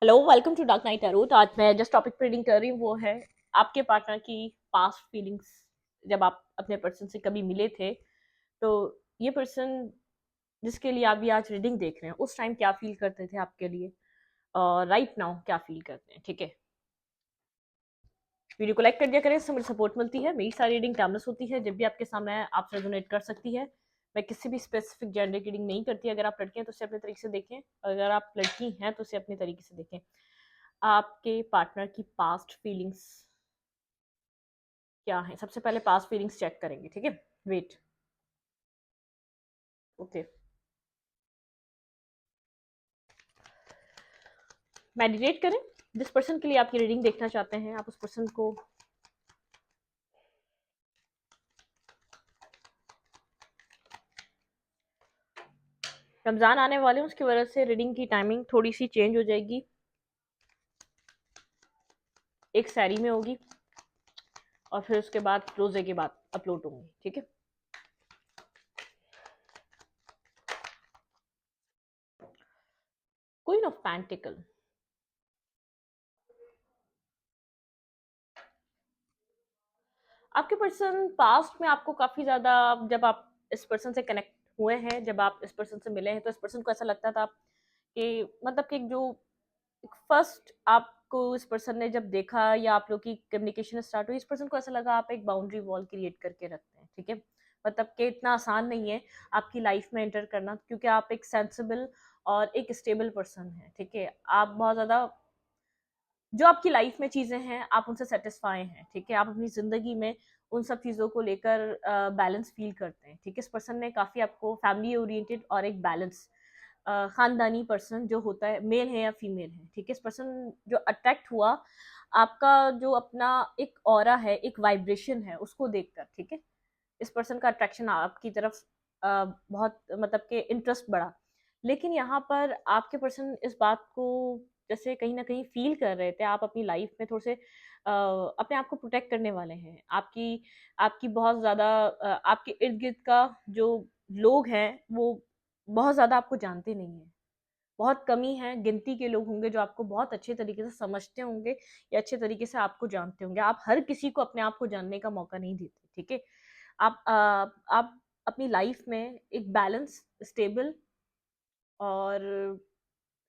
Hello, welcome to dark night tarot. तो आज मैं जस्ट टॉपिक पे रीडिंग कर रही हूँ, वो है आपके पार्टनर की पास्ट फीलिंग्स। जब आप अपने पर्सन से कभी मिले थे, तो ये पर्सन जिसके लिए आप ये आज रीडिंग देख रहे हैं, उस टाइम क्या फील करते थे आपके लिए, और राइट नाउ क्या फील करते हैं। ठीक है, वीडियो को लाइक कर दिया करें, इससे मुझे सपोर्ट मिलती है। मेरी सारी रीडिंग टाइमलेस होती है, जब भी आपके सामने आए आप रेजोनेट कर सकती है। मैं किसी भी स्पेसिफिक जेंडर की रीडिंग नहीं करती। अगर आप लड़के हैं तो उसे अपने तरीके से देखें, अगर आप लड़की हैं तो उसे अपने तरीके से देखें। आपके पार्टनर की पास्ट फीलिंग्स क्या है, सबसे पहले पास्ट फीलिंग्स चेक करेंगे। ठीक है, वेट। ओके, मेडिटेट करें। जिस पर्सन के लिए आप ये रीडिंग देखना चाहते हैं, आप उस पर्सन को रमजान आने वाले हैं, उसकी वजह से रीडिंग की टाइमिंग थोड़ी सी चेंज हो जाएगी। एक सैरी में होगी और फिर उसके बाद रोजे के बाद अपलोड होंगी। ठीक है, क्वीन ऑफ पेंटिकल। आपके पर्सन पास्ट में आपको काफी ज्यादा, जब आप इस पर्सन से कनेक्ट हुए हैं, जब आप इस पर्सन से मिले हैं, तो इस पर्सन को ऐसा लगता था कि मतलब कि जो फर्स्ट आपको इस पर्सन ने जब देखा या आप लोग की कम्युनिकेशन स्टार्ट हुई, इस पर्सन को ऐसा लगा आप एक बाउंड्री वॉल क्रिएट करके रखते हैं। ठीक है, मतलब कि इतना आसान नहीं है आपकी लाइफ में एंटर करना, क्योंकि आप एक सेंसिबल और एक स्टेबल पर्सन है। ठीक है, आप बहुत ज़्यादा जो आपकी लाइफ में चीज़ें हैं आप उनसे सेटिस्फाई हैं। ठीक है, आप अपनी ज़िंदगी में उन सब चीज़ों को लेकर बैलेंस फील करते हैं। ठीक है, इस पर्सन ने काफ़ी आपको फैमिली ओरिएंटेड और एक बैलेंस खानदानी पर्सन जो होता है, मेल है या फीमेल है। ठीक है, इस पर्सन जो अट्रैक्ट हुआ आपका, जो अपना एक ऑरा है, एक वाइब्रेशन है, उसको देखकर। ठीक है, इस पर्सन का अट्रैक्शन आपकी तरफ बहुत मतलब कि इंटरेस्ट बढ़ा। लेकिन यहाँ पर आपके पर्सन इस बात को जैसे कहीं ना कहीं फील कर रहे थे, आप अपनी लाइफ में थोड़े से अपने आप को प्रोटेक्ट करने वाले हैं। आपकी आपकी बहुत ज़्यादा आपके इर्द गिर्द का जो लोग हैं, वो बहुत ज़्यादा आपको जानते नहीं हैं। बहुत कमी है, गिनती के लोग होंगे जो आपको बहुत अच्छे तरीके से समझते होंगे या अच्छे तरीके से आपको जानते होंगे। आप हर किसी को अपने आप को जानने का मौका नहीं देते। ठीक है, आप अपनी लाइफ में एक बैलेंस, स्टेबल और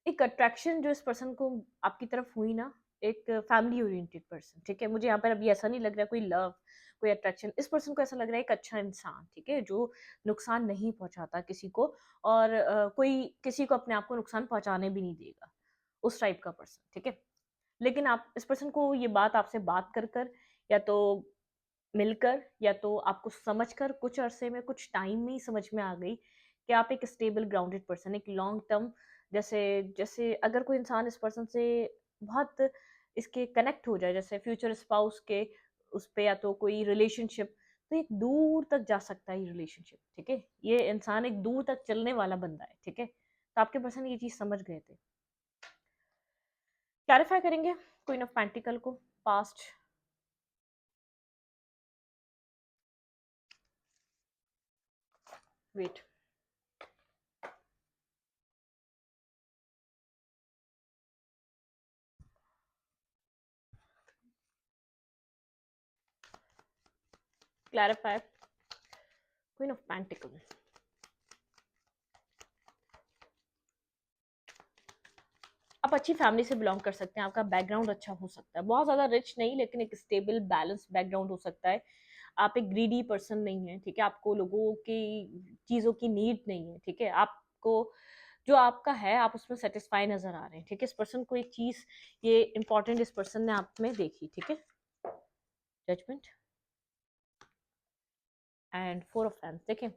एक अट्रैक्शन जो इस पर्सन को आपकी तरफ हुई ना, एक फैमिली ओरिएंटेड पर्सन। ठीक है, मुझे यहाँ पर अभी ऐसा नहीं लग रहा कोई लव, कोई अट्रैक्शन। इस पर्सन को ऐसा लग रहा है एक अच्छा इंसान। ठीक है, जो नुकसान नहीं पहुंचाता किसी को, और कोई किसी को अपने आप को नुकसान पहुंचाने भी नहीं देगा, उस टाइप का पर्सन। ठीक है, लेकिन आप इस पर्सन को ये बात आपसे बात कर कर, या तो मिलकर, या तो आपको समझकर, कुछ अरसे में, कुछ टाइम में ही समझ में आ गई कि आप एक स्टेबल ग्राउंडेड पर्सन, एक लॉन्ग टर्म, जैसे जैसे अगर कोई इंसान इस पर्सन से बहुत इसके कनेक्ट हो जाए, जैसे फ्यूचर स्पाउस के उस पे, या तो कोई रिलेशनशिप, तो एक दूर तक जा सकता है ये रिलेशनशिप। ठीक है, ये इंसान एक दूर तक चलने वाला बंदा है। ठीक है, तो आपके पर्सन ये चीज समझ गए थे। क्लैरिफाई करेंगे क्वीन ऑफ पेंटिकल को, past. Wait, clarify queen of pentacle. आप अच्छी फैमिली से बिलोंग कर सकते हैं, आपका बैकग्राउंड अच्छा हो सकता है, बहुत ज़्यादा रिच नहीं, लेकिन एक स्टेबल बैलेंस बैकग्राउंड हो सकता है। आप एक ग्रीडी पर्सन नहीं है। ठीक है, आपको लोगों की चीज़ों की नीड नहीं है। ठीक है, आपको जो आपका है आप उसमें सेटिस्फाई नजर आ रहे हैं। ठीक है, इस पर्सन को एक चीज़ ये इंपॉर्टेंट इस पर्सन ने आप में देखी। ठीक है, judgement and four of fans. देखें,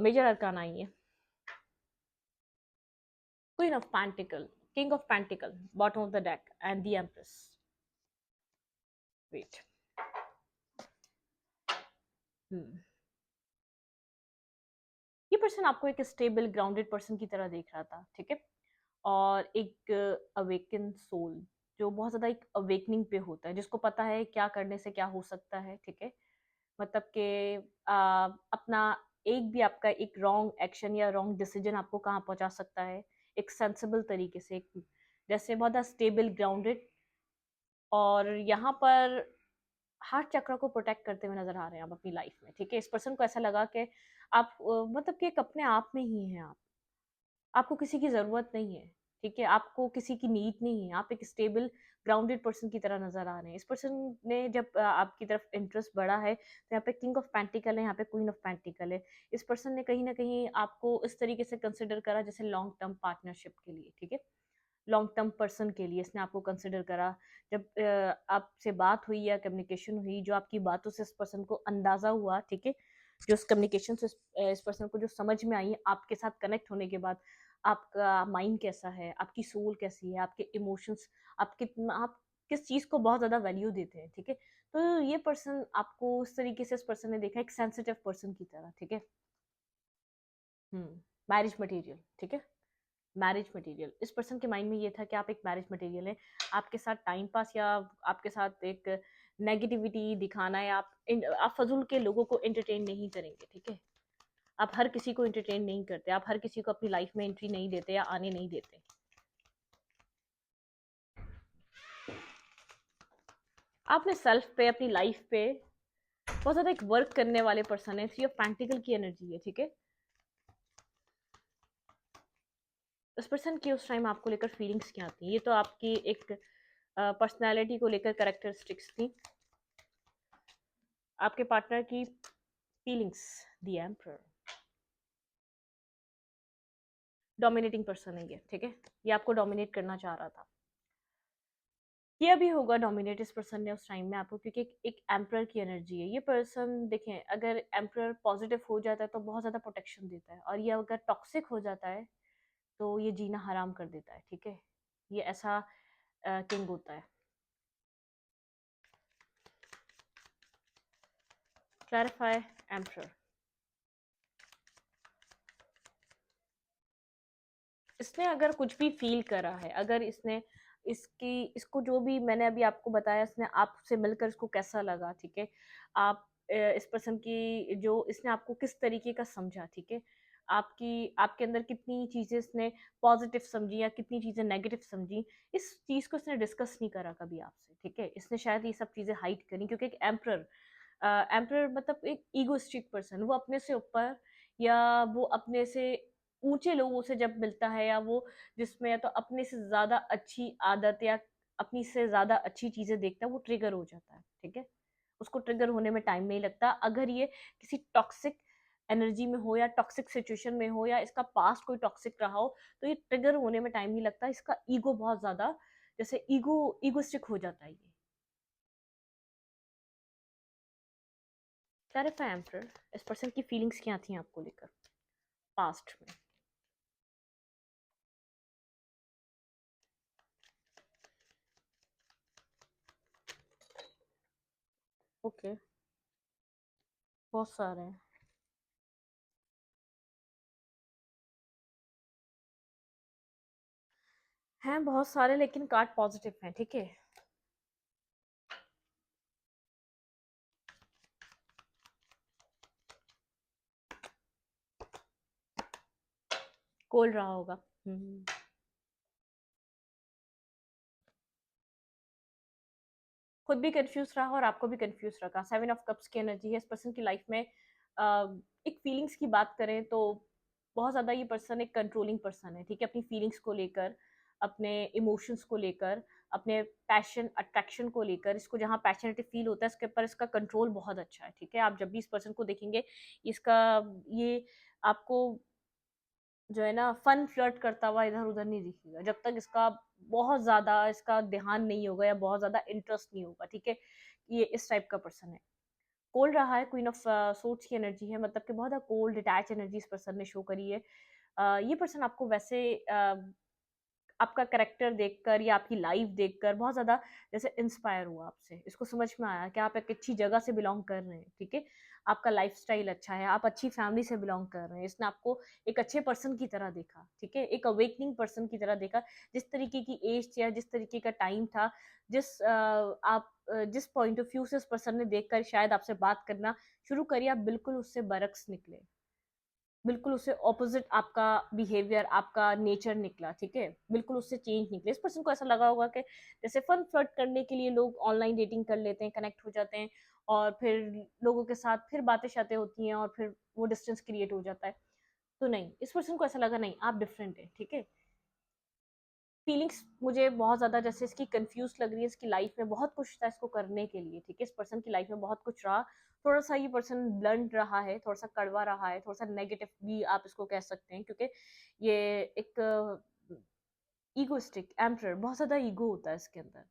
मेजर अरकान आई है, queen of pentacle, king of pentacle, bottom of the deck and the empress. Wait, ये पर्सन आपको एक स्टेबल ग्राउंडेड पर्सन की तरह देख रहा था। ठीक है, और एक अवेकन सोल, जो बहुत ज़्यादा एक अवेकनिंग पे होता है, जिसको पता है क्या करने से क्या हो सकता है। ठीक है, मतलब कि अपना एक भी आपका एक रॉन्ग एक्शन या रॉन्ग डिसीजन आपको कहाँ पहुंचा सकता है, एक सेंसिबल तरीके से, एक जैसे बहुत ज़्यादा स्टेबल, ग्राउंडेड, और यहाँ पर हार्ट चक्र को प्रोटेक्ट करते हुए नजर आ रहे हैं आप अपनी लाइफ में, ठीक है। इस पर्सन को ऐसा लगा कि आप मतलब कि एक अपने आप में ही हैं आप, आपको किसी की ज़रूरत नहीं है, ठीक है, आपको किसी की नीड नहीं है, आप एक स्टेबल ग्राउंडेड पर्सन की तरह नज़र आ रहे हैं। इस पर्सन ने जब आपकी तरफ इंटरेस्ट बढ़ा है, तो यहाँ पे किंग ऑफ पेंटिकल है, यहाँ पे क्वीन ऑफ पेंटिकल है। इस पर्सन ने कहीं ना कहीं आपको इस तरीके से कंसिडर करा जैसे लॉन्ग टर्म पार्टनरशिप के लिए, ठीक है, लॉन्ग टर्म पर्सन के लिए इसने आपको कंसिडर करा। जब आपसे बात हुई या कम्युनिकेशन हुई, जो आपकी बातों से इस पर्सन को अंदाजा हुआ, ठीक है, जो इस कम्युनिकेशन से इस पर्सन को जो समझ में आई आपके साथ कनेक्ट होने के बाद, आपका माइंड कैसा है, आपकी सोल कैसी है, आपके इमोशंस, आप किस चीज़ को बहुत ज़्यादा वैल्यू देते हैं, ठीक है। तो ये पर्सन आपको उस तरीके से इस पर्सन ने देखा एक सेंसिटिव पर्सन की तरह, ठीक है। मैरिज मटेरियल, ठीक है, मैरिज मटेरियल। इस पर्सन के माइंड में ये था कि आप एक मैरिज मटेरियल है, आपके साथ टाइम पास या आपके साथ एक नेगेटिविटी दिखाना, या आप फजूल के लोगों को एंटरटेन नहीं करेंगे, ठीक है। आप हर किसी को एंटरटेन नहीं करते, आप हर किसी को अपनी लाइफ में एंट्री नहीं देते या आने नहीं देते। आपने सेल्फ पे, अपनी लाइफ पे बहुत ज्यादा एक वर्क करने वाले पर्सन है। थ्री ऑफ पेंटिकल की एनर्जी है, ठीक है। उस पर्सन की उस टाइम आपको लेकर फीलिंग्स क्या आती हैं, ये तो आपकी एक पर्सनालिटी को लेकर कैरेक्टरिस्टिक्स थी। आपके पार्टनर की feelings, the emperor, dominating person है ये, ठीक है, ये आपको डोमिनेट करना चाह रहा था। किया भी होगा डोमिनेट इस पर्सन ने उस टाइम में आपको, क्योंकि एक एम्परर की एनर्जी है ये पर्सन। देखें, अगर एम्परर पॉजिटिव हो जाता है तो बहुत ज़्यादा प्रोटेक्शन देता है, और ये अगर टॉक्सिक हो जाता है तो ये जीना हराम कर देता है, ठीक है। ये ऐसा किंग होता है। Clarify emperor. इसने अगर कुछ भी फील करा है, अगर इसने इसको जो भी मैंने अभी आपको बताया, इसने आपसे मिलकर इसको कैसा लगा, ठीक है, आप इस पर्सन की जो इसने आपको किस तरीके का समझा, ठीक है, आपके अंदर कितनी चीजें इसने पॉजिटिव समझी या कितनी चीजें नेगेटिव समझी, इस चीज को इसने डिस्कस नहीं करा कभी आपसे, ठीक है। इसने शायद ये सब चीजें हाइड करी, क्योंकि एक एम्परर, एम्परर मतलब एक ईगोइस्टिक पर्सन, वो अपने से ऊपर या वो अपने से ऊंचे लोगों से जब मिलता है, या वो जिसमें या तो अपने से ज्यादा अच्छी आदत या अपनी से ज्यादा अच्छी चीजें देखता है, वो ट्रिगर हो जाता है, ठीक है। उसको ट्रिगर होने में टाइम नहीं लगता। अगर ये किसी टॉक्सिक एनर्जी में हो या टॉक्सिक सिचुएशन में हो या इसका पास्ट कोई टॉक्सिक रहा हो, तो ये ट्रिगर होने में टाइम नहीं लगता। इसका ईगो बहुत ज्यादा, जैसे ईगोस्टिक हो जाता है ये। क्लैरिफाई एम्परर, इस पर्सन की फीलिंग्स क्या थी आपको लेकर पास्ट में। ओके, बहुत सारे हैं, बहुत सारे, लेकिन कार्ड पॉजिटिव हैं, ठीक है। खोल रहा होगा। हम्म। खुद भी कंफ्यूज रहा और आपको भी कंफ्यूज रखा। सेवन ऑफ कप्स की एनर्जी है इस पर्सन की लाइफ में। एक फीलिंग्स की बात करें तो बहुत ज़्यादा ये पर्सन एक कंट्रोलिंग पर्सन है, ठीक है, अपनी फीलिंग्स को लेकर, अपने इमोशंस को लेकर, अपने पैशन अट्रैक्शन को लेकर। इसको जहाँ पैशनेट फील होता है इसके ऊपर इसका कंट्रोल बहुत अच्छा है, ठीक है। आप जब भी इस पर्सन को देखेंगे, इसका ये आपको जो है ना फन फ्लर्ट करता हुआ इधर उधर नहीं दिखेगा, जब तक इसका बहुत ज्यादा इसका ध्यान नहीं होगा या बहुत ज्यादा इंटरेस्ट नहीं होगा, ठीक है। ये इस टाइप का पर्सन है। कोल्ड रहा है, क्वीन ऑफ सोर्ड्स की एनर्जी है, मतलब कि बहुत ज्यादा कोल्ड डिटैच एनर्जी इस पर्सन ने शो करी है। ये पर्सन आपको वैसे आपका करेक्टर देखकर या आपकी लाइफ देखकर बहुत ज़्यादा जैसे इंस्पायर हुआ आपसे, इसको समझ में आया कि आप एक अच्छी जगह से बिलोंग कर रहे हैं, ठीक है। आपका लाइफस्टाइल अच्छा है, आप अच्छी फैमिली से बिलोंग कर रहे हैं। इसने आपको एक अच्छे पर्सन की तरह देखा, ठीक है, एक अवेकनिंग पर्सन की तरह देखा। जिस तरीके की एज या जिस तरीके का टाइम था, जिस पॉइंट ऑफ व्यू से उस पर्सन ने देखकर शायद आपसे बात करना शुरू करी, आप बिल्कुल उससे बरक्स निकले, बिल्कुल उससे ऑपोजिट आपका बिहेवियर, आपका नेचर निकला, ठीक है, बिल्कुल उससे चेंज निकले। इस पर्सन को ऐसा लगा होगा कि जैसे फन फ्लर्ट करने के लिए लोग ऑनलाइन डेटिंग कर लेते हैं, कनेक्ट हो जाते हैं, और फिर लोगों के साथ फिर बातें शातें होती हैं, और फिर वो डिस्टेंस क्रिएट हो जाता है। तो नहीं, इस पर्सन को ऐसा लगा नहीं, आप डिफरेंट है, ठीक है। फीलिंग्स मुझे बहुत ज़्यादा जैसे इसकी कंफ्यूज लग रही है, इसकी लाइफ में बहुत कुछ था इसको करने के लिए, ठीक है, इस पर्सन की लाइफ में बहुत कुछ रहा। थोड़ा सा ये पर्सन ब्लंट रहा है, थोड़ा सा कड़वा रहा है, थोड़ा सा नेगेटिव भी आप इसको कह सकते हैं, क्योंकि ये एक ईगोइस्टिक एम्परर, बहुत ज़्यादा ईगो होता है इसके अंदर,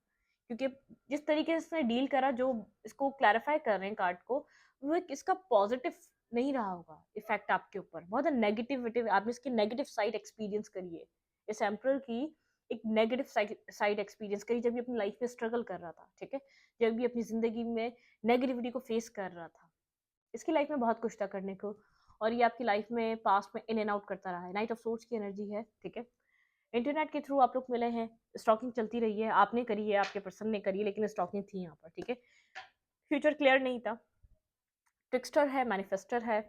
क्योंकि जिस तरीके से इसने डील करा, जो इसको क्लैरिफाई कर रहे हैं कार्ड को, वो एक इसका पॉजिटिव नहीं रहा होगा इफेक्ट आपके ऊपर, बहुत नेगेटिविटी आपने इसकी नेगेटिव साइड एक्सपीरियंस करिए, इस एम्परर की एक नेगेटिव साइड एक्सपीरियंस करी, जब भी अपनी लाइफ में स्ट्रगल कर रहा था, ठीक है, जब भी अपनी जिंदगी में नेगेटिविटी को फेस कर रहा था। इसकी लाइफ में बहुत कुछ था करने को, और ये आपकी लाइफ में पास्ट में इन एंड आउट करता रहा है। नाइट ऑफ सोर्ड्स की एनर्जी है, ठीक है। इंटरनेट के थ्रू आप लोग मिले हैं, स्टॉकिंग चलती रही है, आपने करी है, आपके पर्सन ने करी है, लेकिन स्टॉकिंग थी यहाँ पर, ठीक है। फ्यूचर क्लियर नहीं था, ट्रिक्स्टर है, मैनिफेस्टर है,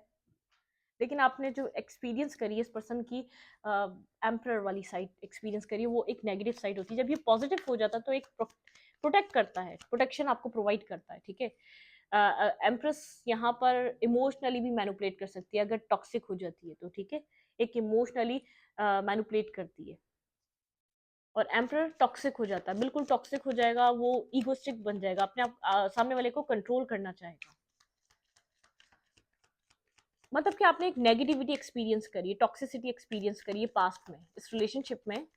लेकिन आपने जो एक्सपीरियंस करी है इस पर्सन की एम्परर वाली साइड एक्सपीरियंस करी है, वो एक नेगेटिव साइड होती है। जब ये पॉजिटिव हो जाता है तो एक प्रोटेक्ट करता है, प्रोटेक्शन आपको प्रोवाइड करता है, ठीक है। एम्प्रेस यहाँ पर इमोशनली भी मैनिपुलेट कर सकती है अगर टॉक्सिक हो जाती है तो, ठीक है, एक इमोशनली मैनिपुलेट करती है। और एम्प्रर टॉक्सिक हो जाता है, बिल्कुल टॉक्सिक हो जाएगा, वो ईगोस्टिक बन जाएगा, अपने आप सामने वाले को कंट्रोल करना चाहेगा। मतलब कि आपने एक नेगेटिविटी एक्सपीरियंस करी है, टॉक्सिसिटी एक्सपीरियंस करी है पास्ट में इस रिलेशनशिप में,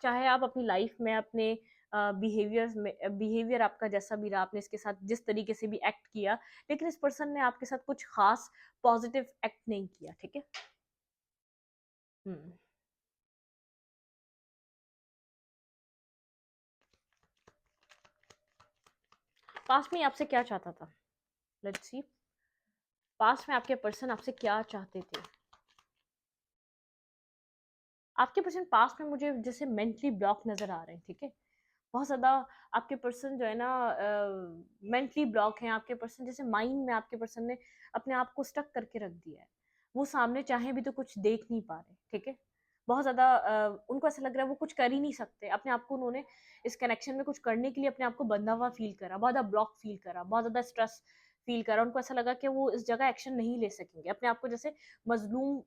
चाहे आप अपनी लाइफ में अपने बिहेवियर आपका जैसा भी रहा, आपने इसके साथ जिस तरीके से भी एक्ट किया, लेकिन इस पर्सन ने आपके साथ कुछ खास पॉजिटिव एक्ट नहीं किया, ठीक है। हम्म पास्ट में आपसे क्या चाहता था, लेट्स सी, पास्ट में आपके पर्सन आपसे क्या चाहते थे। आपके पर्सन पास्ट में मुझे जैसे मेंटली ब्लॉक नजर आ रहे हैं, ठीक है, बहुत ज़्यादा आपके पर्सन जो है ना मेंटली ब्लॉक हैं। आपके पर्सन जैसे माइंड में आपके पर्सन ने अपने आप को स्टक करके रख दिया है, वो सामने चाहे भी तो कुछ देख नहीं पा रहे, ठीक है। बहुत ज़्यादा उनको ऐसा लग रहा है वो कुछ कर ही नहीं सकते अपने आप को, उन्होंने इस कनेक्शन में कुछ करने के लिए अपने आप को बंधा हुआ फील करा, बहुत ज़्यादा ब्लॉक फील करा, बहुत ज़्यादा स्ट्रेस फील करा, उनको ऐसा लगा कि वो इस जगह एक्शन नहीं ले सकेंगे, अपने आप को जैसे मजलूम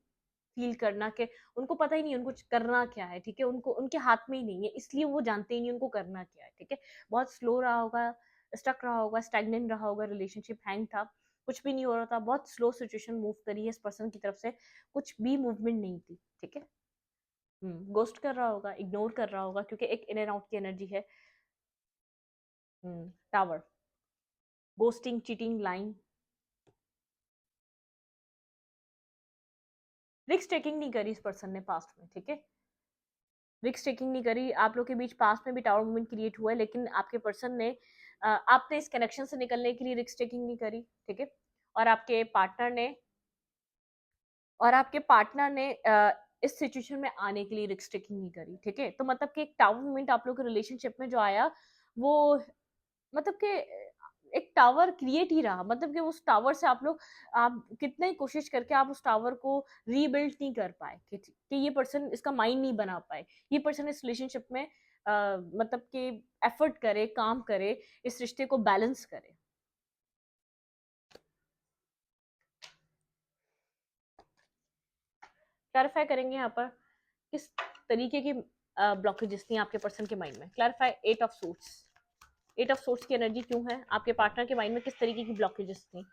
फील करना कि उनको पता ही नहीं उनको करना क्या है, ठीक है, उनको उनके हाथ में ही नहीं है, इसलिए वो जानते ही नहीं उनको करना क्या है, ठीक है। बहुत स्लो रहा होगा, स्टक रहा होगा, स्टैग्नेंट रहा होगा, रिलेशनशिप हैंग था, कुछ भी नहीं हो रहा था, बहुत स्लो सिचुएशन मूव करी है इस पर्सन की तरफ से, कुछ भी मूवमेंट नहीं थी, ठीक है। गोस्ट कर रहा होगा, इग्नोर कर रहा होगा, क्योंकि एक इन एंड आउट की एनर्जी है। Tower, ghosting, cheating, line, risk taking नहीं करी इस पर्सन ने पास्ट में, ठीक है, रिस्क टेकिंग नहीं करी। आप लोग के बीच पास्ट में भी टावर मूवमेंट क्रिएट हुआ है, लेकिन आपके पर्सन ने आपने इस कनेक्शन से निकलने के लिए रिस्क टेकिंग नहीं करी, ठीक है। और आपके पार्टनर ने इस सिचुएशन में आने के लिए रिस्क टेकिंग नहीं करी, ठीक है। तो मतलब कि एक टावर मूवमेंट आप लोग के रिलेशनशिप में जो आया, वो मतलब कि एक टावर क्रिएट ही रहा, मतलब कि उस टावर से आप कितना ही कोशिश करके आप उस टावर को रीबिल्ड नहीं कर पाए, कि ये पर्सन इसका माइंड नहीं बना पाए, ये पर्सन इस रिलेशनशिप में मतलब कि एफर्ट करे, काम करे, इस रिश्ते को बैलेंस करे। क्लैरिफाई करेंगे यहाँ पर किस तरीके की ब्लॉकेजेस थी आपके पर्सन के माइंड में। Clarify eight of suits, eight of sorts की एनर्जी क्यों है आपके पार्टनर के माइंड में, किस तरीके की ब्लॉकेजेस थी।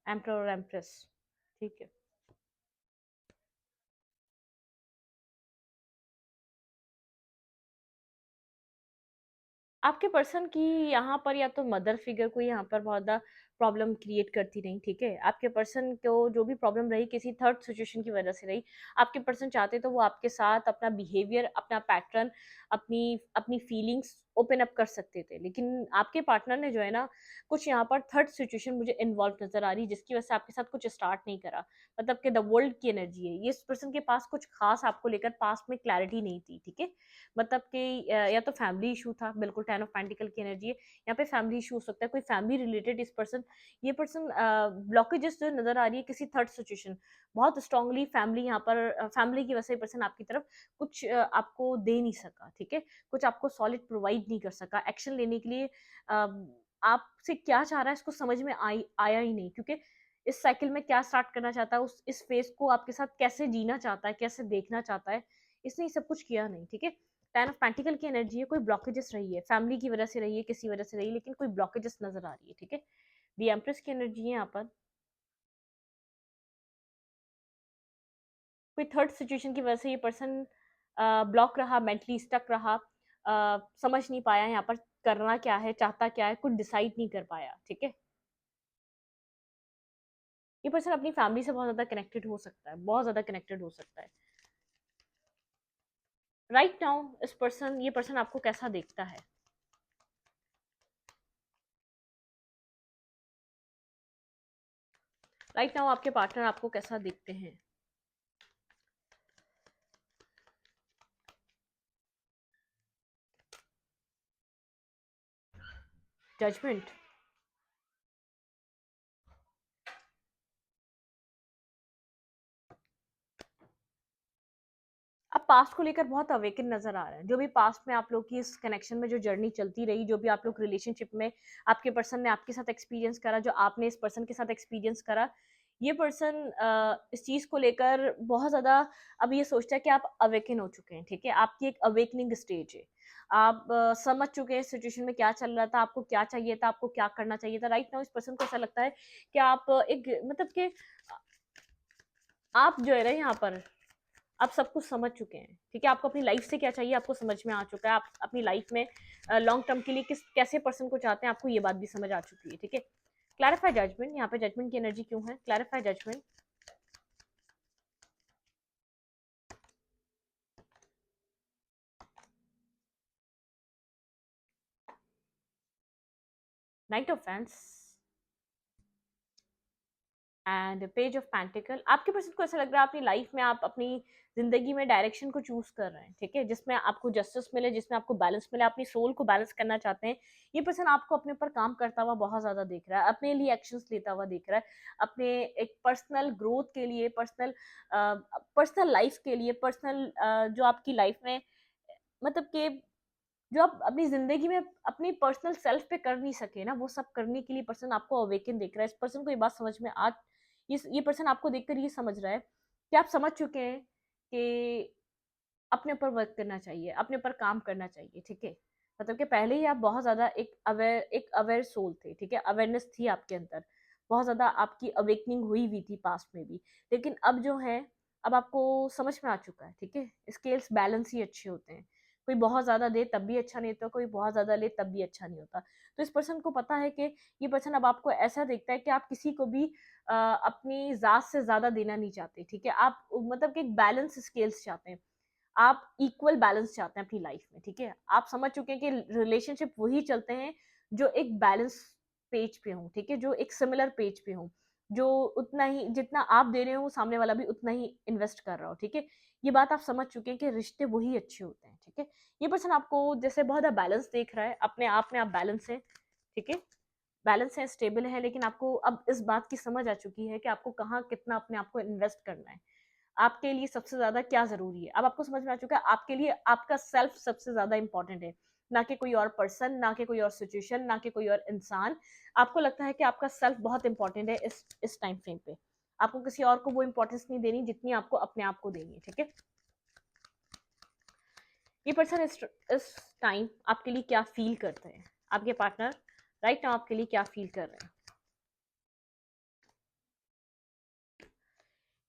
एम्प्रर और एम्प्रेस, ठीक है। आपके पर्सन की यहाँ पर या तो मदर फिगर को यहाँ पर बहुत ज़्यादा प्रॉब्लम क्रिएट करती रही, ठीक है। आपके पर्सन को जो भी प्रॉब्लम रही किसी थर्ड सिचुएशन की वजह से रही। आपके पर्सन चाहते तो वो आपके साथ अपना बिहेवियर, अपना पैटर्न, अपनी अपनी फीलिंग्स ओपन अप कर सकते थे, लेकिन आपके पार्टनर ने जो है ना, कुछ यहाँ पर थर्ड सिचुएशन मुझे इन्वॉल्व नज़र आ रही है, जिसकी वजह से आपके साथ कुछ स्टार्ट नहीं करा। मतलब कि द वर्ल्ड की एनर्जी है। ये इस पर्सन के पास कुछ खास आपको लेकर पास्ट में क्लैरिटी नहीं थी, ठीक है? मतलब कि या तो फैमिली इशू था, बिल्कुल 10 ऑफ पेंटिकल की एनर्जी है। यहाँ पे फैमिली इशू हो सकता है, कोई फैमिली रिलेटेड इस पर्सन ये पर्सन ब्लॉकेजेस जो नज़र आ रही है किसी थर्ड सिचुएशन, बहुत स्ट्रांगली फैमिली यहाँ पर फैमिली की वजह से पर्सन आपकी तरफ कुछ आपको दे नहीं सका, ठीक है? कुछ आपको सॉलिड प्रोवाइड नहीं कर सका एक्शन लेने के लिए। आपसे क्या चाह रहा है इसको समझ में आया ही नहीं, क्योंकि इस साइकिल में क्या स्टार्ट करना चाहता है, उस इस फेज को आपके साथ कैसे जीना चाहता है, कैसे देखना चाहता है, इसने ये सब कुछ किया नहीं, ठीक है? 10 ऑफ पेंटिकल की एनर्जी है, कोई ब्लॉकेजेस रही है, फैमिली की वजह से रही है, किसी वजह से रही है, लेकिन कोई ब्लॉकेजेस नजर आ रही है, ठीक है? दी एम्प्रेस की एनर्जी है यहाँ पर, कोई थर्ड सिचुएशन की वजह से ये पर्सन ब्लॉक रहा, मेंटली स्टक रहा, समझ नहीं पाया यहाँ पर करना क्या है, चाहता क्या है, कुछ डिसाइड नहीं कर पाया, ठीक है? ये पर्सन अपनी फैमिली से बहुत ज्यादा कनेक्टेड हो सकता है, बहुत ज्यादा कनेक्टेड हो सकता है। राइट नाउ इस पर्सन ये पर्सन आपको कैसा देखता है? राइट नाउ आपके पार्टनर आपको कैसा देखते हैं? जजमेंट। अब पास्ट को लेकर बहुत अवेकन नजर आ रहे हैं। जो भी पास्ट में आप लोग की इस कनेक्शन में जो जर्नी चलती रही, जो भी आप लोग रिलेशनशिप में आपके पर्सन ने आपके साथ एक्सपीरियंस करा, जो आपने इस पर्सन के साथ एक्सपीरियंस करा, ये पर्सन इस चीज को लेकर बहुत ज्यादा अब ये सोचता है कि आप अवेकन हो चुके हैं, ठीक है? आपकी एक अवेकनिंग स्टेज है। आप समझ चुके हैं सिचुएशन में क्या चल रहा था, आपको क्या चाहिए था, आपको क्या करना चाहिए था। राइट नाउ इस पर्सन को ऐसा लगता है कि आप एक मतलब कि आप जो है ना यहाँ पर आप सब कुछ समझ चुके हैं, ठीक है? आपको अपनी लाइफ से क्या चाहिए आपको समझ में आ चुका है। आप अपनी लाइफ में लॉन्ग टर्म के लिए किस कैसे पर्सन को चाहते हैं आपको ये बात भी समझ आ चुकी है, ठीक है? क्लैरिफाई जजमेंट, यहाँ पे जजमेंट की एनर्जी क्यों है? Clarify judgement. Knight of fans and page of pentacle. आपके पर्सन को ऐसा लग रहा है अपनी लाइफ में आप अपनी जिंदगी में डायरेक्शन को चूज कर रहे हैं, ठीक है? जिसमें आपको जस्टिस मिले, जिसमें आपको बैलेंस मिले, अपनी सोल को बैलेंस करना चाहते हैं। ये पर्सन आपको अपने ऊपर काम करता हुआ बहुत ज्यादा देख रहा है, अपने लिए एक्शंस लेता हुआ देख रहा है, अपने एक पर्सनल ग्रोथ के लिए, पर्सनल लाइफ के लिए, पर्सनल जो आपकी लाइफ में मतलब कि जो आप अपनी जिंदगी में अपनी पर्सनल सेल्फ पे कर नहीं सके ना, वो सब करने के लिए पर्सन आपको अवेकन देख रहा है। इस पर्सन को ये बात समझ में आज ये पर्सन आपको देखकर ये समझ रहा है कि आप समझ चुके हैं कि अपने ऊपर वर्क करना चाहिए, अपने ऊपर काम करना चाहिए, ठीक है? मतलब कि पहले ही आप बहुत ज्यादा एक अवेयर सोल थे, ठीक है? अवेयरनेस थी आपके अंदर, बहुत ज्यादा आपकी अवेकनिंग हुई हुई थी पास्ट में भी, लेकिन अब जो है अब आपको समझ में आ चुका है, ठीक है? स्केल्स बैलेंस ही अच्छे होते हैं। कोई बहुत ज्यादा दे तब भी अच्छा नहीं होता, कोई बहुत ज्यादा ले तब भी अच्छा नहीं होता। तो इस पर्सन को पता है कि ये पर्सन अब आपको ऐसा देखता है कि आप किसी को भी अपनी जात से ज्यादा देना नहीं चाहते, ठीक है? आप मतलब कि एक बैलेंस स्केल्स चाहते हैं, आप इक्वल बैलेंस चाहते हैं अपनी लाइफ में, ठीक है? आप समझ चुके हैं कि रिलेशनशिप वही चलते हैं जो एक बैलेंस पेज पे हो, ठीक है? जो एक सिमिलर पेज पे हो, जो उतना ही जितना आप दे रहे हो सामने वाला भी उतना ही इन्वेस्ट कर रहा हो, ठीक है? ये बात आप समझ चुके हैं कि रिश्ते वही अच्छे होते हैं, ठीक है? ये पर्सन आपको जैसे बहुत बैलेंस देख रहा है, अपने आप में आप बैलेंस है, ठीक है? बैलेंस है, स्टेबल है, लेकिन आपको अब इस बात की समझ आ चुकी है कि आपको कहाँ कितना अपने आप को इन्वेस्ट करना है, आपके लिए सबसे ज्यादा क्या जरूरी है। अब आपको समझ में आ चुका है आपके लिए आपका सेल्फ सबसे ज्यादा इंपॉर्टेंट है, ना कि कोई और पर्सन, ना कि कोई और सिचुएशन, ना कि कोई और इंसान। आपको लगता है कि आपका सेल्फ बहुत इंपॉर्टेंट है इस टाइम फ्रेम पे। आपको किसी और को वो इंपॉर्टेंस नहीं देनी जितनी आपको अपने आप को देनी है, ठीक है? ये पर्सन इस टाइम आपके लिए क्या फील करते हैं? आपके पार्टनर राइट नाउ आपके लिए क्या फील कर रहे हैं?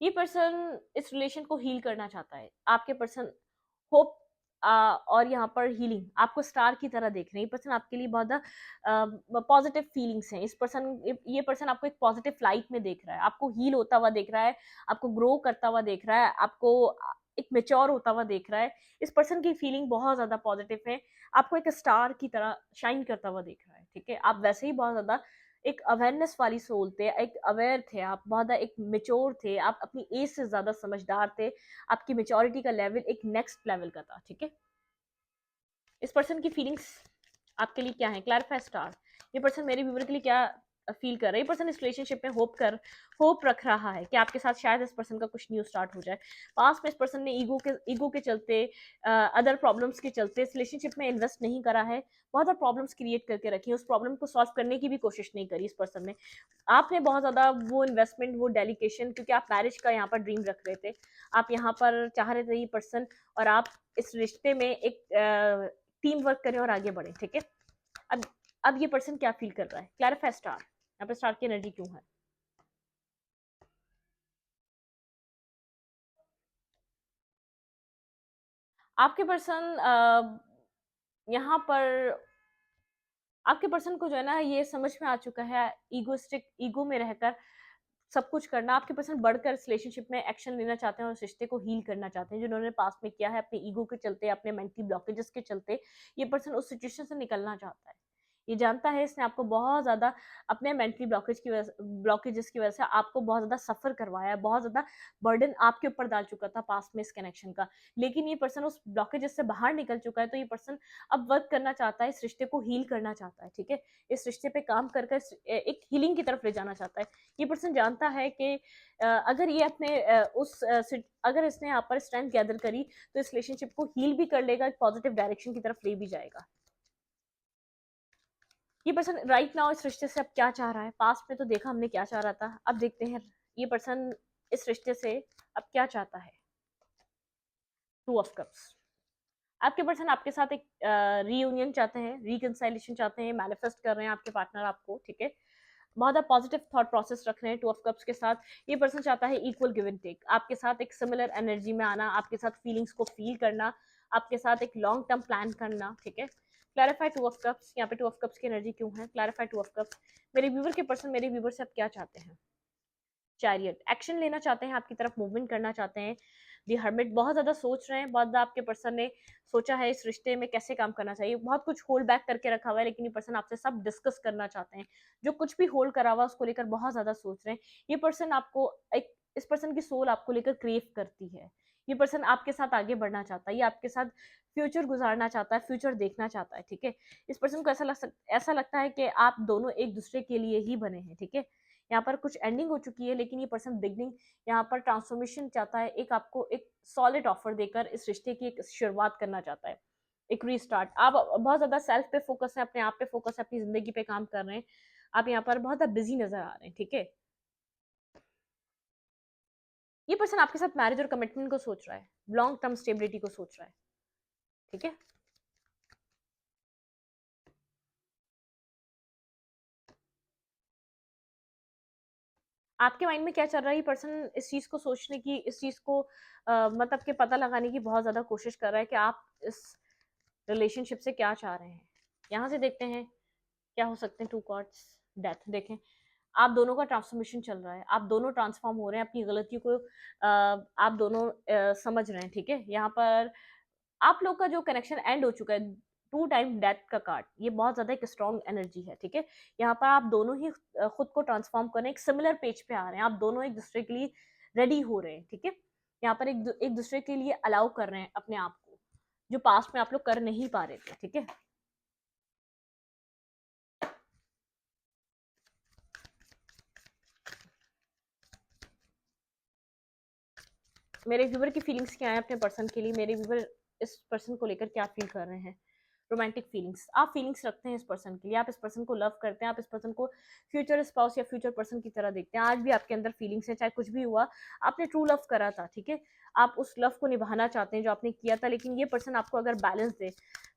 ये पर्सन इस रिलेशन को हील करना चाहता है। आपके पर्सन होप और यहाँ पर हीलिंग आपको स्टार की तरह देख रहे हैं। ये पर्सन आपके लिए बहुत पॉजिटिव फीलिंग्स हैं। इस पर्सन ये पर्सन आपको एक पॉजिटिव लाइट में देख रहा है, आपको हील होता हुआ देख रहा है, आपको ग्रो करता हुआ देख रहा है, आपको एक मेच्योर होता हुआ देख रहा है। इस पर्सन की फीलिंग बहुत ज़्यादा पॉजिटिव है, आपको एक स्टार की तरह शाइन करता हुआ देख रहा है, ठीक है? आप वैसे ही बहुत ज़्यादा एक अवेयरनेस वाली सोल थे, एक अवेयर थे आप, बहुत ज़्यादा एक मैच्योर थे, आप अपनी एज से ज़्यादा समझदार थे, आपकी मैच्योरिटी का लेवल एक नेक्स्ट लेवल का था, ठीक है? इस पर्सन की फीलिंग्स आपके लिए क्या है? Clarify star. ये पर्सन मेरे व्यूअर के लिए क्या फील कर रहा है? ये पर्सन इस रिलेशनशिप में होप रख रहा है कि आपके साथ शायद इस पर्सन का कुछ न्यू स्टार्ट हो जाए। पास्ट में इस पर्सन ने ईगो के चलते, अदर प्रॉब्लम्स के चलते इस रिलेशनशिप में इन्वेस्ट नहीं करा है, बहुत ज़्यादा प्रॉब्लम्स क्रिएट करके रखी है, उस प्रॉब्लम को सॉल्व करने की भी कोशिश नहीं करी इस पर्सन ने। आपने बहुत ज़्यादा वो इन्वेस्टमेंट, वो डेडिकेशन, क्योंकि आप मैरिज का यहाँ पर ड्रीम रख रहे थे, आप यहाँ पर चाह रहे थे ये पर्सन और आप इस रिश्ते में एक टीम वर्क करें और आगे बढ़े, ठीक है? अब अब ये पर्सन क्या फील कर रहा है? Clarify star. यहाँ पे स्टार की एनर्जी क्यों है? आपके पर्सन यहाँ पर आपके पर्सन को जो है ना, ये समझ में आ चुका है, ईगो में रहकर सब कुछ करना, आपके पर्सन बढ़कर इस रिलेशनशिप में एक्शन लेना चाहते हैं और इस रिश्ते को हील करना चाहते हैं, जिन्होंने पास्ट में किया है अपने ईगो के चलते, अपने मेंटली ब्लॉकेजेस के चलते। ये पर्सन उस सिचुएशन से निकलना चाहता है। ये जानता है इसने आपको बहुत ज़्यादा अपने मेंटली ब्लॉकेजेस की वजह से आपको बहुत ज़्यादा सफ़र करवाया है, बहुत ज़्यादा बर्डन आपके ऊपर डाल चुका था पास्ट में इस कनेक्शन का। लेकिन ये पर्सन उस ब्लॉकेजेस से बाहर निकल चुका है, तो ये पर्सन अब वर्क करना चाहता है, इस रिश्ते को हील करना चाहता है, ठीक है? इस रिश्ते पे काम कर कर एक हीलिंग की तरफ ले जाना चाहता है। ये पर्सन जानता है कि अगर ये अपने अगर इसने यहाँ पर स्ट्रेंथ गैदर करी, तो इस रिलेशनशिप को हील भी कर लेगा, एक पॉजिटिव डायरेक्शन की तरफ ले भी जाएगा। ये पर्सन राइट नाउ इस रिश्ते से अब क्या चाह रहा है? पास्ट में तो देखा हमने क्या चाह रहा था, अब देखते हैं ये पर्सन इस रिश्ते से अब क्या चाहता है। Two of cups. आपके पर्सन आपके साथ एक रीयूनियन चाहते हैं, रिकंसाइलेशन चाहते हैं, मैनिफेस्ट कर रहे हैं आपके पार्टनर आपको, ठीक है? बहुत ज़्यादा पॉजिटिव थॉट प्रोसेस रख रहे हैं टू ऑफ कप्स के साथ। ये पर्सन चाहता है इक्वल गिव एंड टेक, आपके साथ एक सिमिलर एनर्जी में आना, आपके साथ फीलिंग्स को फील करना, आपके साथ एक लॉन्ग टर्म प्लान करना, ठीक है? Clarify two of cups. यहाँ पे टू ऑफ कप्स की एनर्जी क्यों है? Clarify two of cups. मेरे व्यूवर के पर्सन मेरे व्यूवर से अब क्या चाहते हैं? चैरियट। एक्शन लेना चाहते हैं, आपकी तरफ मूवमेंट करना चाहते हैं। दी हर्मिट। बहुत ज़्यादा सोच रहे हैं, बहुत ज़्यादा आपके पर्सन ने सोचा है इस रिश्ते में कैसे काम करना चाहिए, बहुत कुछ होल्ड बैक करके रखा हुआ है, लेकिन ये पर्सन आपसे सब डिस्कस करना चाहते हैं। जो कुछ भी होल्ड करा हुआ है उसको लेकर बहुत ज़्यादा सोच रहे हैं। ये पर्सन आपको एक इस पर्सन की सोल आपको लेकर क्रेव करती है। ये पर्सन आपके साथ आगे बढ़ना चाहता है, ये आपके साथ फ्यूचर गुजारना चाहता है, फ्यूचर देखना चाहता है, ठीक है? इस पर्सन को ऐसा लगता है कि आप दोनों एक दूसरे के लिए ही बने हैं, ठीक है? यहाँ पर कुछ एंडिंग हो चुकी है, लेकिन ये पर्सन बिगनिंग, यहाँ पर ट्रांसफॉर्मेशन चाहता है, एक आपको एक सॉलिड ऑफर देकर इस रिश्ते की एक शुरुआत करना चाहता है, एक रीस्टार्ट। आप बहुत ज़्यादा सेल्फ पे फोकस है, अपने आप पे फोकस है, अपनी ज़िंदगी पे काम कर रहे हैं, आप यहाँ पर बहुत ज़्यादा बिजी नज़र आ रहे हैं, ठीक है? ये पर्सन आपके साथ मैरिज और कमिटमेंट को सोच रहा है, लॉन्ग टर्म स्टेबिलिटी को सोच रहा है, ठीक है? आपके माइंड में क्या चल रहा है? ये पर्सन इस चीज़ को सोचने की, इस चीज़ को मतलब कि पता लगाने की बहुत ज़्यादा कोशिश कर रहा है कि आप इस रिलेशनशिप से क्या चाह रहे हैं। यहाँ से देखते हैं क्या हो सकते हैं टू कार्ड्स। डेथ देखें, आप दोनों का ट्रांसफॉर्मेशन चल रहा है, आप दोनों ट्रांसफॉर्म हो रहे हैं, अपनी गलतियों को आप दोनों समझ रहे हैं, ठीक है? यहाँ पर आप लोग का जो कनेक्शन एंड हो चुका है, टू टाइम डेथ का कार्ड, ये बहुत ज़्यादा एक स्ट्रॉन्ग एनर्जी है, ठीक है? यहाँ पर आप दोनों ही खुद को ट्रांसफॉर्म करने एक सिमिलर पेज पे आ रहे हैं, आप दोनों एक दूसरे के लिए रेडी हो रहे हैं, ठीक है? यहाँ पर एक दूसरे के लिए अलाउ कर रहे हैं अपने आप को, जो पास्ट में आप लोग कर नहीं पा रहे थे, ठीक है? मेरे व्यूवर की फीलिंग्स क्या है अपने पर्सन के लिए? मेरे व्यूवर इस पर्सन को लेकर क्या फील कर रहे हैं? रोमांटिक फीलिंग्स, आप फीलिंग्स रखते हैं इस पर्सन के लिए, आप इस पर्सन को लव करते हैं, आप इस पर्सन को फ्यूचर स्पाउस या फ्यूचर पर्सन की तरह देखते हैं। आज भी आपके अंदर फीलिंग्स है, चाहे कुछ भी हुआ, आपने ट्रू लव करा था, ठीक है? आप उस लव को निभाना चाहते हैं जो आपने किया था, लेकिन ये पर्सन आपको अगर बैलेंस दे,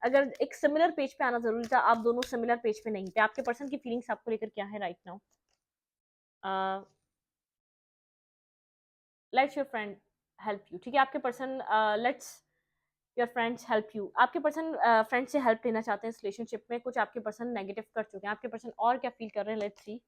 अगर एक सिमिलर पेज पे आना जरूरी था, आप दोनों सिमिलर पेज पे नहीं थे। आपके पर्सन की फीलिंग्स आपको लेकर क्या है right now? Let's your friend help you, ठीक है? आपके person let's your friends help you, आपके पर्सन फ्रेंड से हेल्प लेना चाहते हैं इस रिलेशनशिप में, कुछ आपके पर्सन नेगेटिव कर चुके हैं, आपके पर्सन और क्या फील कर रहे हैं, let's see.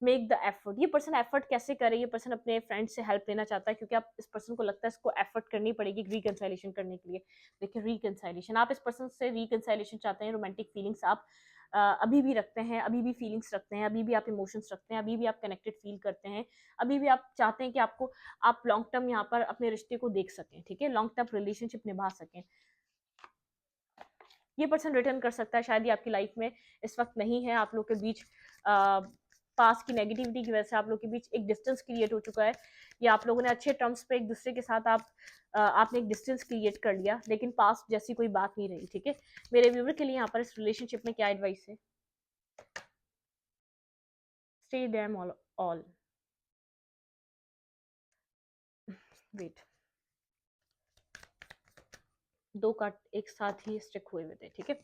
Make the effort. ये पर्सन एफर्ट कैसे करे, ये पर्सन अपने फ्रेंड से हेल्प लेना चाहता है क्योंकि आप इस पर्सन को लगता है इसको एफर्ट करनी पड़ेगी रिकंसाइलेशन करने के लिए। देखिए रिकंसाइलेशन, आप इस पर्सन से रिकंसाइलेशन चाहते हैं, रोमांटिक फीलिंग्स आप अभी भी रखते हैं, अभी भी फीलिंग्स रखते हैं, अभी भी आप इमोशंस रखते हैं, अभी भी आप कनेक्टेड फील करते हैं, अभी भी आप चाहते हैं कि आपको आप लॉन्ग टर्म यहाँ पर अपने रिश्ते को देख सकें, ठीक है, लॉन्ग टर्म रिलेशनशिप निभा सकें। ये पर्सन रिटर्न कर सकता है, शायद ये आपकी लाइफ में इस वक्त नहीं है, आप लोग के बीच पास की नेगेटिविटी की वजह से आप लोग के बीच एक डिस्टेंस क्रिएट हो चुका है, या आप लोगों ने अच्छे टर्म्स पे एक दूसरे के साथ आपने एक डिस्टेंस क्रिएट कर लिया, लेकिन पास जैसी कोई बात नहीं रही, ठीक है। मेरे व्यूवर के लिए यहाँ पर इस रिलेशनशिप में क्या एडवाइस है? स्टे देम ऑल वेट, दो कार्ड एक साथ ही स्टिक हुए हुए थे, ठीक है।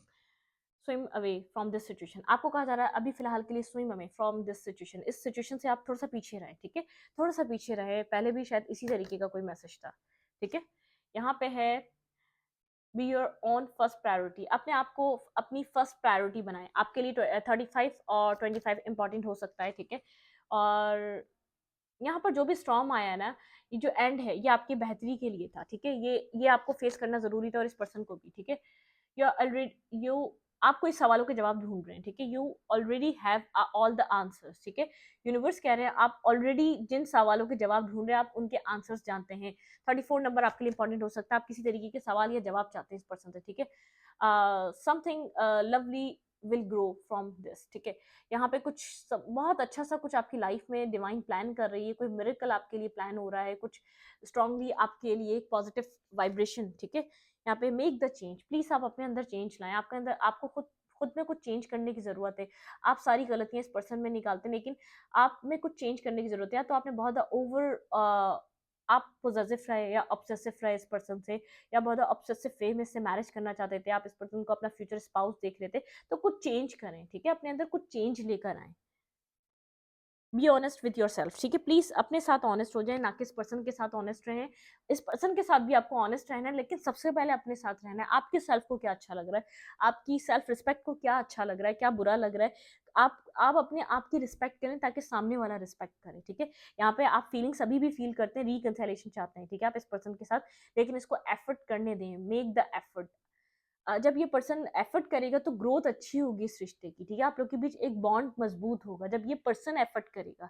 Swim away from this situation, आपको कहा जा रहा है अभी फिलहाल के लिए swim away from this situation, इस सिचुएशन से आप थोड़ा सा पीछे रहे, ठीक है, थोड़ा सा पीछे रहे। पहले भी शायद इसी तरीके का कोई मैसेज था, ठीक है। यहाँ पे है be your own first priority, अपने आप को अपनी फर्स्ट प्रायोरिटी बनाए। आपके लिए 35 और 25 इंपॉर्टेंट हो सकता है, ठीक है। और यहाँ पर जो भी स्टॉर्म आया है ना, ये जो एंड है ये आपकी बेहतरी के लिए था, ठीक है। ये आपको फेस करना जरूरी था और इस पर्सन को भी, ठीक है। यू ऑलरेडी यू आप कोई सवालों के जवाब ढूंढ रहे हैं, ठीक है। You already have all the answers, ठीक है। यूनिवर्स कह रहे हैं आप ऑलरेडी जिन सवालों के जवाब ढूंढ रहे हैं आप उनके आंसर्स जानते हैं। 34 नंबर आपके लिए इंपॉर्टेंट हो सकता है, आप किसी तरीके के सवाल या जवाब चाहते हैं इस पर्सन से, ठीक है। Something lovely will grow from this, ठीक है। यहाँ पे कुछ बहुत अच्छा सा कुछ आपकी लाइफ में डिवाइन प्लान कर रही है, कोई मिरेकल आपके लिए प्लान हो रहा है, कुछ स्ट्रांगली आपके लिए एक पॉजिटिव वाइब्रेशन, ठीक है। यहाँ पे मेक द चेंज, प्लीज आप अपने अंदर चेंज लाएं, आपके अंदर आपको खुद में कुछ चेंज करने की जरूरत है। आप सारी गलतियां इस पर्सन में निकालते हैं, लेकिन आप में कुछ चेंज करने की जरूरत है। या तो आपने बहुत आप पोजेसिव रहे या ऑब्सेसिव रहे इस पर्सन से, या बहुत ऑब्सेसिव वे में से मैरिज करना चाहते थे, आप इस पर्सन को अपना फ्यूचर स्पाउस देख लेते, तो कुछ चेंज करें, ठीक है, अपने अंदर कुछ चेंज लेकर आए। Be honest with your self, ठीक है, प्लीज अपने साथ ऑनेस्ट हो जाए, ना कि इस पर्सन के साथ ऑनेस्ट रहें। इस पर्सन के साथ भी आपको ऑनेस्ट रहना है, लेकिन सबसे पहले अपने साथ रहना है। आपके सेल्फ को क्या अच्छा लग रहा है, आपकी सेल्फ रिस्पेक्ट को क्या अच्छा लग रहा है, क्या बुरा लग रहा है। आप अपने आप की रिस्पेक्ट करें ताकि सामने वाला रिस्पेक्ट करे, ठीक है। यहाँ पे आप फीलिंग्स अभी भी फील करते हैं, रिकंसिलिएशन चाहते हैं, ठीक है, आप इस पर्सन के साथ, लेकिन इसको एफर्ट करने दें, मेक द एफर्ट। जब ये पर्सन एफर्ट करेगा तो ग्रोथ अच्छी होगी इस रिश्ते की, ठीक है, आप लोग के बीच एक बॉन्ड मजबूत होगा जब ये पर्सन एफर्ट करेगा।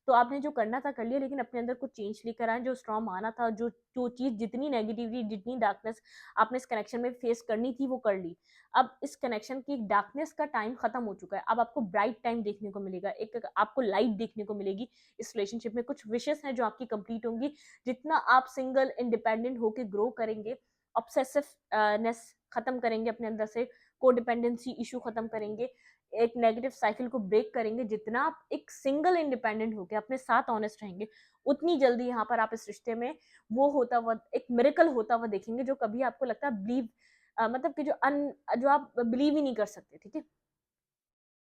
तो आपने जो करना था कर लिया, लेकिन अपने अंदर कुछ चेंज लेकर आए, जो स्ट्रॉन्ग आना था, जो चीज जितनी नेगेटिविटी जितनी डार्कनेस आपने इस कनेक्शन में फेस करनी थी वो कर ली। अब इस कनेक्शन की डार्कनेस का टाइम खत्म हो चुका है, अब आपको ब्राइट टाइम देखने को मिलेगा, एक आपको लाइट देखने को मिलेगी इस रिलेशनशिप में। कुछ विशेष हैं जो आपकी कंप्लीट होंगी, जितना आप सिंगल इंडिपेंडेंट होकर ग्रो करेंगे, ऑब्सेसिवनेस खत्म करेंगे अपने अंदर से, कोडिपेंडेंसी इशू खत्म करेंगे, एक नेगेटिव साइकिल को ब्रेक करेंगे, जितना आप एक सिंगल इंडिपेंडेंट होकर अपने साथ ऑनेस्ट रहेंगे, उतनी जल्दी यहाँ पर आप इस रिश्ते में वो होता हुआ एक मिरेकल होता हुआ देखेंगे, जो कभी आपको लगता है बिलीव मतलब कि जो आप बिलीव ही नहीं कर सकते, ठीक है,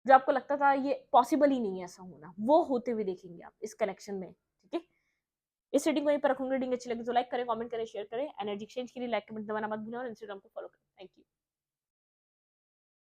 जो आपको लगता था ये पॉसिबल ही नहीं है ऐसा होना, वो होते हुए देखेंगे आप इस कनेक्शन में, ठीक है। इस रीडिंग को यहीं पर रखूंगी। रीडिंग अच्छी लगी तो लाइक करें, कमेंट करें, शेयर करें। एनर्जी एक्सचेंज के लिए लाइक कमेंट दबाना मत भूलें और इंस्टाग्राम को फॉलो करें। Thank you.